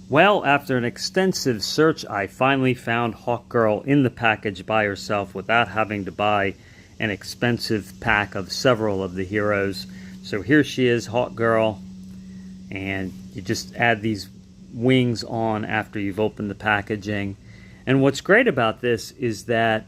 Well, after an extensive search, I finally found Hawkgirl in the package by herself without having to buy an expensive pack of several of the heroes. So here she is, Hawkgirl, and you just add these wings on after you've opened the packaging. And what's great about this is that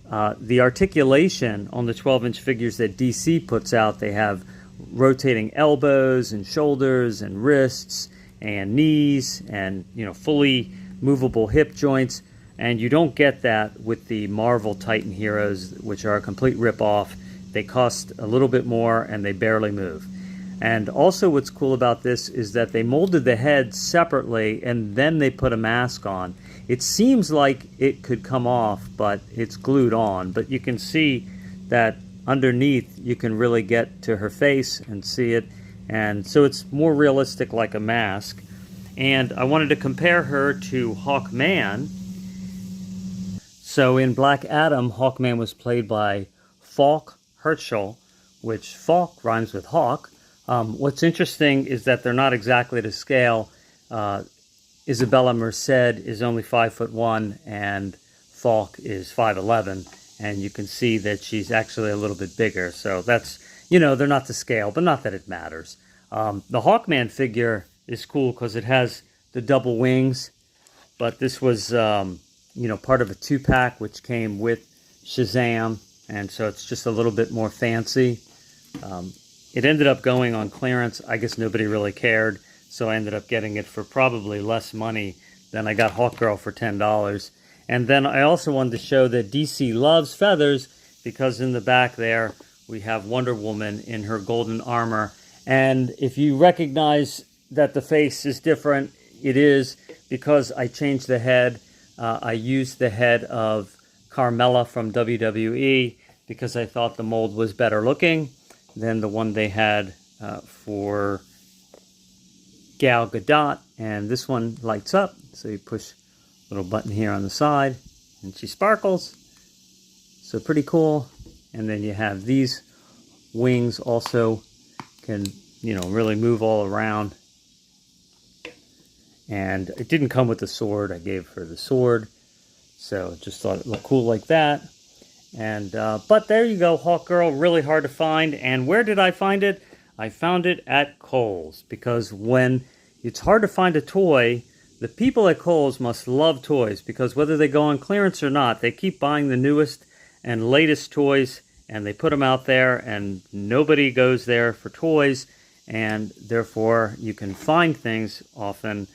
the articulation on the 12-inch figures that DC puts out, they have rotating elbows and shoulders and wrists and knees and fully movable hip joints, and you don't get that with the Marvel Titan heroes, which are a complete rip-off. They cost a little bit more and they barely move. And also what's cool about this is that they molded the head separately and then they put a mask on. It seems like it could come off, but it's glued on. But you can see that underneath you can really get to her face and see it. And so it's more realistic, like a mask. And I wanted to compare her to Hawkman. So in Black Adam, Hawkman was played by Falk Herschel, which Falk rhymes with Hawk. What's interesting is that they're not exactly to scale. Isabella Merced is only 5'1" and Falk is 5'11", and you can see that she's actually a little bit bigger. So that's, they're not to scale, but not that it matters. The Hawkman figure is cool because it has the double wings, but this was, part of a 2-pack which came with Shazam, and so it's just a little bit more fancy. It ended up going on clearance. I guess nobody really cared, so I ended up getting it for probably less money than I got Hawkgirl for $10. And then I also wanted to show that DC loves feathers, because in the back there we have Wonder Woman in her golden armor. And if you recognize that the face is different, it is because I changed the head. I used the head of Carmella from WWE because I thought the mold was better looking than the one they had for Gal Gadot. And this one lights up, so you push a little button here on the side and she sparkles. So pretty cool. And then you have these wings also can, really move all around. And it didn't come with the sword. I gave her the sword, so just thought it looked cool like that. And but there you go, Hawkgirl, really hard to find. And where did I find it? I found it at Kohl's, because when it's hard to find a toy, the people at Kohl's must love toys, because whether they go on clearance or not, they keep buying the newest and latest toys, and they put them out there, and nobody goes there for toys, and therefore you can find things often